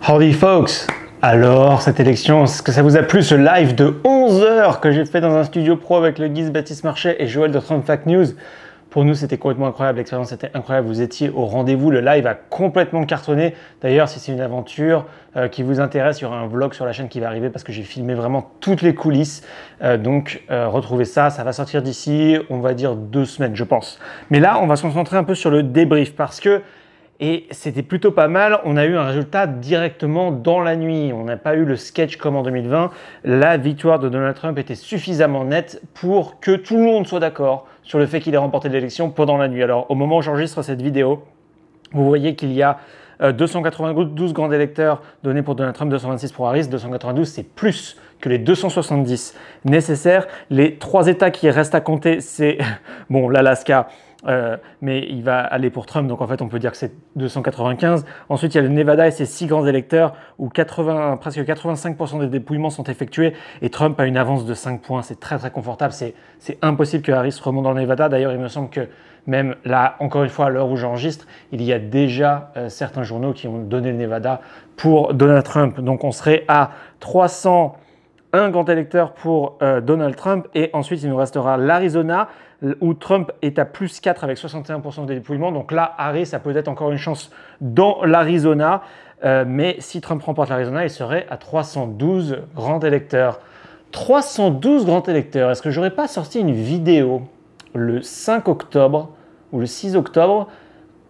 Howdy folks! Alors, cette élection, est-ce que ça vous a plu ce live de 11 heures que j'ai fait dans un studio pro avec le Guise Baptiste Marchais et Joël de Trump Fact News? Pour nous, c'était complètement incroyable, l'expérience était incroyable, vous étiez au rendez-vous, le live a complètement cartonné. D'ailleurs, si c'est une aventure qui vous intéresse, il y aura un vlog sur la chaîne qui va arriver parce que j'ai filmé vraiment toutes les coulisses. Donc, retrouvez ça, ça va sortir d'ici, on va dire 2 semaines, je pense. Mais là, on va se concentrer un peu sur le débrief parce que et c'était plutôt pas mal, on a eu un résultat directement dans la nuit. On n'a pas eu le sketch comme en 2020. La victoire de Donald Trump était suffisamment nette pour que tout le monde soit d'accord sur le fait qu'il ait remporté l'élection pendant la nuit. Alors au moment où j'enregistre cette vidéo, vous voyez qu'il y a 292 grands électeurs donnés pour Donald Trump, 226 pour Harris, 292 c'est plus que les 270 nécessaires. Les 3 États qui restent à compter, c'est bon, l'Alaska, mais il va aller pour Trump, donc en fait on peut dire que c'est 295. Ensuite il y a le Nevada et ses 6 grands électeurs où presque 85% des dépouillements sont effectués et Trump a une avance de 5 points, c'est très confortable, c'est impossible que Harris remonte dans le Nevada. D'ailleurs il me semble que même là, encore une fois, à l'heure où j'enregistre, il y a déjà certains journaux qui ont donné le Nevada pour Donald Trump. Donc on serait à 301 grands électeurs pour Donald Trump. Et ensuite, il nous restera l'Arizona, où Trump est à plus 4 avec 61% des dépouillements. Donc là, Harris a peut-être encore une chance dans l'Arizona. Mais si Trump remporte l'Arizona, il serait à 312 grands électeurs. 312 grands électeurs. Est-ce que j'aurais pas sorti une vidéo le 5 octobre ou le 6 octobre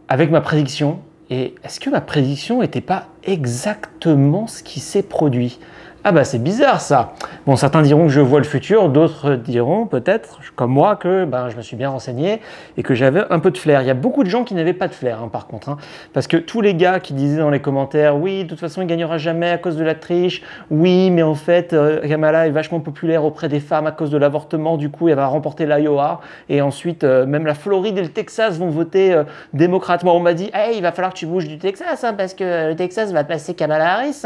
avec ma prédiction? Et est-ce que ma prédiction n'était pas exactement ce qui s'est produit? Ah bah c'est bizarre ça. Bon, certains diront que je vois le futur, d'autres diront peut-être, comme moi, que je me suis bien renseigné et que j'avais un peu de flair. Il y a beaucoup de gens qui n'avaient pas de flair par contre. Parce que tous les gars qui disaient dans les commentaires « Oui, de toute façon, il ne gagnera jamais à cause de la triche. Oui, mais en fait, Kamala est vachement populaire auprès des femmes à cause de l'avortement. Du coup, elle va remporter l'Iowa. Et ensuite, même la Floride et le Texas vont voter démocrate. » Moi, on m'a dit « Hey, il va falloir que tu bouges du Texas parce que le Texas va passer Kamala Harris. »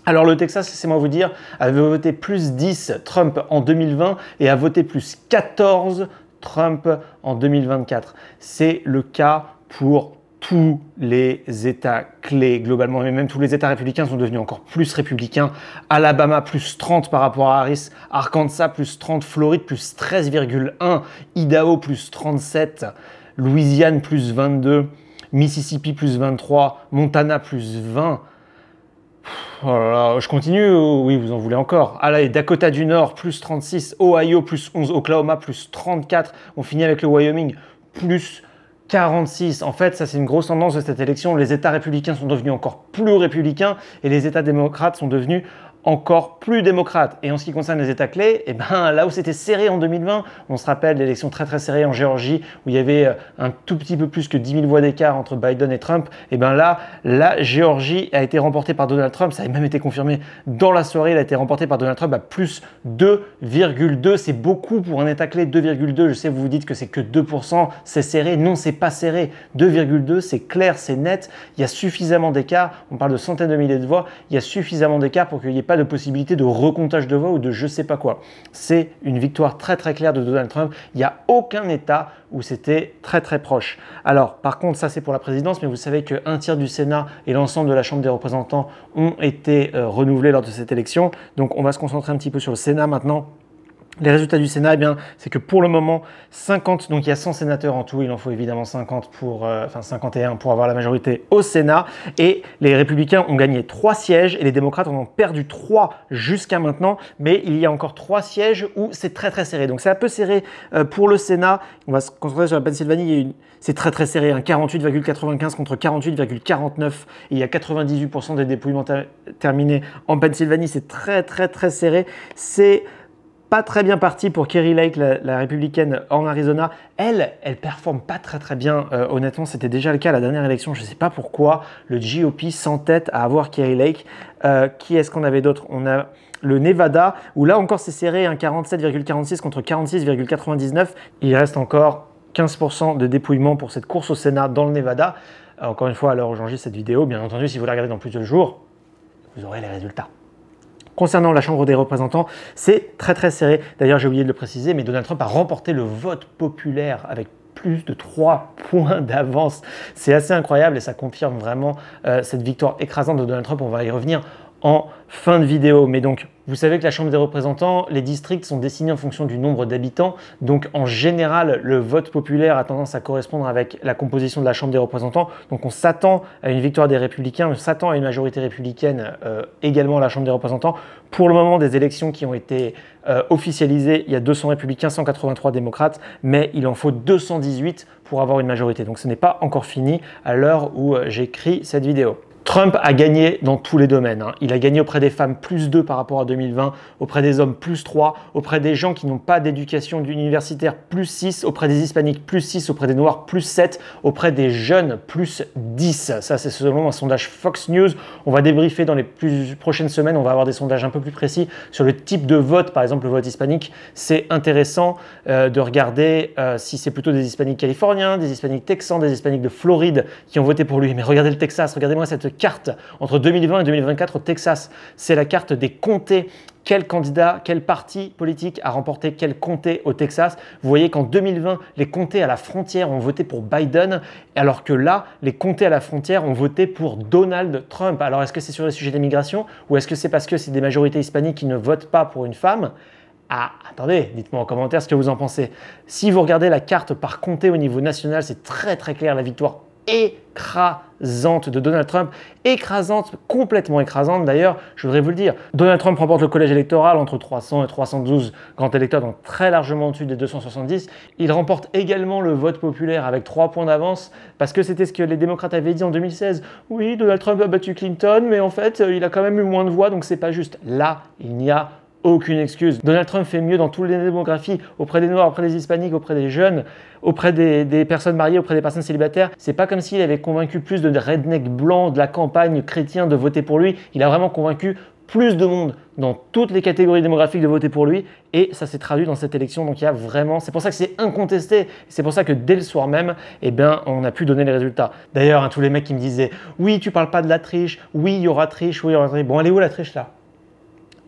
Alors le Texas, laissez-moi vous dire, avait voté plus 10 Trump en 2020 et a voté plus 14 Trump en 2024. C'est le cas pour tous les États clés globalement, mais même tous les États républicains sont devenus encore plus républicains. Alabama plus 30 par rapport à Harris, Arkansas plus 30, Floride plus 13,1, Idaho plus 37, Louisiane plus 22, Mississippi plus 23, Montana plus 20. Oh là là, je continue? Oui, vous en voulez encore. Allez, Dakota du Nord, plus 36, Ohio, plus 11, Oklahoma, plus 34. On finit avec le Wyoming, plus 46. En fait, ça c'est une grosse tendance de cette élection. Les États républicains sont devenus encore plus républicains et les États démocrates sont devenus encore plus démocrates. Et en ce qui concerne les États clés, là où c'était serré en 2020, on se rappelle l'élection très serrée en Géorgie où il y avait un tout petit peu plus que 10 000 voix d'écart entre Biden et Trump. Là, la Géorgie a été remportée par Donald Trump. Ça a même été confirmé dans la soirée. Elle a été remportée par Donald Trump à plus 2,2. C'est beaucoup pour un État clé, 2,2. Je sais, vous vous dites que c'est que 2%, c'est serré. Non, c'est pas serré. 2,2, c'est clair, c'est net. Il y a suffisamment d'écart. On parle de centaines de milliers de voix. Il y a suffisamment d'écart pour qu'il n'y ait pas de possibilité de recomptage de voix ou de je sais pas quoi. C'est une victoire très claire de Donald Trump. Il n'y a aucun État où c'était très proche. Alors, par contre, ça c'est pour la présidence, mais vous savez qu'un tiers du Sénat et l'ensemble de la Chambre des représentants ont été renouvelés lors de cette élection. Donc, on va se concentrer un petit peu sur le Sénat maintenant. Les résultats du Sénat, c'est que pour le moment, 50, donc il y a 100 sénateurs en tout, il en faut évidemment 50 51 pour avoir la majorité au Sénat. Et les républicains ont gagné 3 sièges et les démocrates en ont perdu 3 jusqu'à maintenant. Mais il y a encore 3 sièges où c'est très serré. Donc c'est un peu serré pour le Sénat. On va se concentrer sur la Pennsylvanie. C'est très serré, 48,95 contre 48,49. Et il y a 98% des dépouillements terminés en Pennsylvanie. C'est très serré. C'est pas très bien parti pour Kari Lake, la républicaine en Arizona. Elle performe pas très bien. Honnêtement, c'était déjà le cas à la dernière élection. Je ne sais pas pourquoi le GOP s'entête à avoir Kari Lake. Qui est-ce qu'on avait d'autre? On a le Nevada, où là encore c'est serré, 47,46 contre 46,99. Il reste encore 15% de dépouillement pour cette course au Sénat dans le Nevada. Encore une fois, à l'heure où j'enregistre cette vidéo, bien entendu, si vous la regardez dans plus de jours, vous aurez les résultats. Concernant la Chambre des représentants, c'est très serré. D'ailleurs, j'ai oublié de le préciser, mais Donald Trump a remporté le vote populaire avec plus de 3 points d'avance. C'est assez incroyable et ça confirme vraiment cette victoire écrasante de Donald Trump. On va y revenir en fin de vidéo. Mais donc, vous savez que la Chambre des représentants, les districts sont dessinés en fonction du nombre d'habitants. Donc, en général, le vote populaire a tendance à correspondre avec la composition de la Chambre des représentants. Donc, on s'attend à une victoire des républicains, on s'attend à une majorité républicaine également à la Chambre des représentants. Pour le moment, des élections qui ont été officialisées, il y a 200 républicains, 183 démocrates, mais il en faut 218 pour avoir une majorité. Donc, ce n'est pas encore fini à l'heure où j'écris cette vidéo. Trump a gagné dans tous les domaines. Il a gagné auprès des femmes +2 par rapport à 2020, auprès des hommes +3, auprès des gens qui n'ont pas d'éducation universitaire +6, auprès des hispaniques +6, auprès des noirs +7, auprès des jeunes +10. Ça, c'est selon un sondage Fox News. On va débriefer dans les prochaines semaines. On va avoir des sondages un peu plus précis sur le type de vote, par exemple le vote hispanique. C'est intéressant de regarder si c'est plutôt des hispaniques californiens, des hispaniques texans, des hispaniques de Floride qui ont voté pour lui. Mais regardez le Texas, regardez-moi cette carte entre 2020 et 2024 au Texas. C'est la carte des comtés. Quel candidat, quel parti politique a remporté quel comté au Texas? Vous voyez qu'en 2020, les comtés à la frontière ont voté pour Biden, alors que là, les comtés à la frontière ont voté pour Donald Trump. Alors, est-ce que c'est sur les sujets d'immigration ou est-ce que c'est parce que c'est des majorités hispaniques qui ne votent pas pour une femme? Ah, attendez, dites-moi en commentaire ce que vous en pensez. Si vous regardez la carte par comté au niveau national, c'est très clair, la victoire écrasante de Donald Trump, écrasante, complètement écrasante d'ailleurs, je voudrais vous le dire. Donald Trump remporte le collège électoral entre 300 et 312 grands électeurs, donc très largement au-dessus des 270. Il remporte également le vote populaire avec 3 points d'avance, parce que c'était ce que les démocrates avaient dit en 2016. Oui, Donald Trump a battu Clinton, mais en fait, il a quand même eu moins de voix, donc c'est pas juste. Là, il n'y a aucune excuse. Donald Trump fait mieux dans toutes les démographies, auprès des Noirs, auprès des Hispaniques, auprès des jeunes, auprès des personnes mariées, auprès des personnes célibataires. C'est pas comme s'il avait convaincu plus de rednecks blancs de la campagne chrétien de voter pour lui. Il a vraiment convaincu plus de monde dans toutes les catégories démographiques de voter pour lui et ça s'est traduit dans cette élection. Donc il y a vraiment, c'est pour ça que c'est incontesté. C'est pour ça que dès le soir même, eh bien, on a pu donner les résultats. D'ailleurs, tous les mecs qui me disaient oui, tu parles pas de la triche, oui, il y aura triche, oui, il y aura triche. Bon, elle est où la triche là?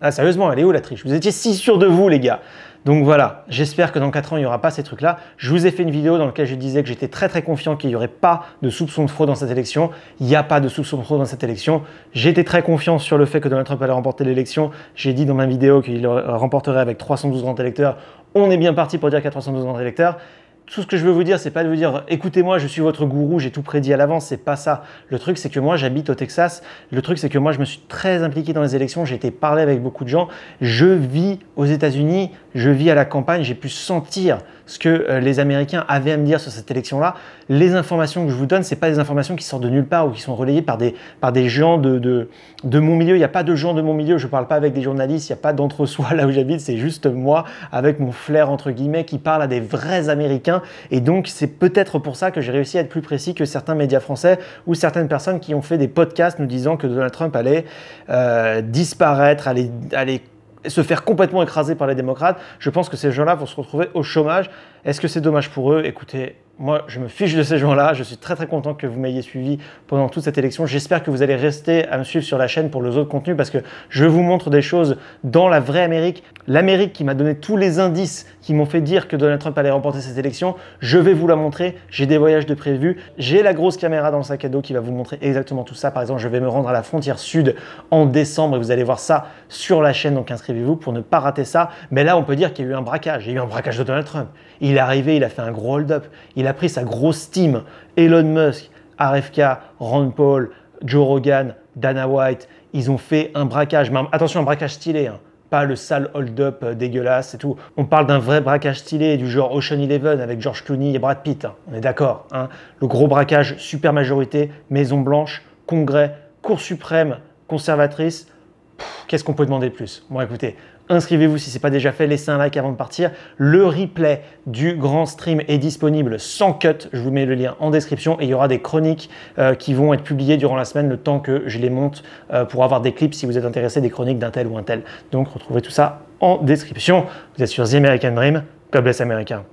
Ah, sérieusement, elle est où la triche? Vous étiez si sûrs de vous, les gars. Donc voilà, j'espère que dans 4 ans, il n'y aura pas ces trucs-là. Je vous ai fait une vidéo dans laquelle je disais que j'étais très confiant qu'il n'y aurait pas de soupçon de fraude dans cette élection. Il n'y a pas de soupçon de fraude dans cette élection. J'étais très confiant sur le fait que Donald Trump allait remporter l'élection. J'ai dit dans ma vidéo qu'il remporterait avec 312 grands électeurs. On est bien parti pour dire qu'il y a 312 grands électeurs. Tout ce que je veux vous dire, c'est pas de vous dire écoutez-moi, je suis votre gourou, j'ai tout prédit à l'avance, c'est pas ça. Le truc, c'est que moi, j'habite au Texas. Le truc, c'est que moi, je me suis très impliqué dans les élections, j'ai été parler avec beaucoup de gens. Je vis aux États-Unis, je vis à la campagne, j'ai pu sentir ce que les Américains avaient à me dire sur cette élection-là. Les informations que je vous donne, c'est pas des informations qui sortent de nulle part ou qui sont relayées par des gens de mon milieu. Il n'y a pas de gens de mon milieu, je parle pas avec des journalistes, il n'y a pas d'entre-soi là où j'habite, c'est juste moi avec mon flair entre guillemets qui parle à des vrais Américains. Et donc, c'est peut-être pour ça que j'ai réussi à être plus précis que certains médias français ou certaines personnes qui ont fait des podcasts nous disant que Donald Trump allait disparaître, allait se faire complètement écraser par les démocrates. Je pense que ces gens-là vont se retrouver au chômage. Est-ce que c'est dommage pour eux? Écoutez, moi, je me fiche de ces gens-là. Je suis très content que vous m'ayez suivi pendant toute cette élection. J'espère que vous allez rester à me suivre sur la chaîne pour les autres contenus parce que je vous montre des choses dans la vraie Amérique. L'Amérique qui m'a donné tous les indices qui m'ont fait dire que Donald Trump allait remporter cette élection. Je vais vous la montrer. J'ai des voyages de prévus. J'ai la grosse caméra dans le sac à dos qui va vous montrer exactement tout ça. Par exemple, je vais me rendre à la frontière sud en décembre et vous allez voir ça sur la chaîne. Donc inscrivez-vous pour ne pas rater ça. Mais là, on peut dire qu'il y a eu un braquage. Il y a eu un braquage de Donald Trump. Il est arrivé, il a fait un gros hold-up. Il a pris sa grosse team, Elon Musk, RFK, Ron Paul, Joe Rogan, Dana White. Ils ont fait un braquage. Mais attention, un braquage stylé, hein. Pas le sale hold-up dégueulasse et tout. On parle d'un vrai braquage stylé du genre Ocean Eleven avec George Clooney et Brad Pitt. Hein. On est d'accord. Hein. Le gros braquage, super majorité, Maison Blanche, Congrès, Cour suprême, conservatrice. Qu'est-ce qu'on peut demander de plus? Bon, écoutez, inscrivez-vous si ce n'est pas déjà fait, laissez un like avant de partir. Le replay du grand stream est disponible sans cut. Je vous mets le lien en description et il y aura des chroniques qui vont être publiées durant la semaine, le temps que je les monte pour avoir des clips si vous êtes intéressé, des chroniques d'un tel ou un tel. Donc, retrouvez tout ça en description. Vous êtes sur The American Dream. God bless America.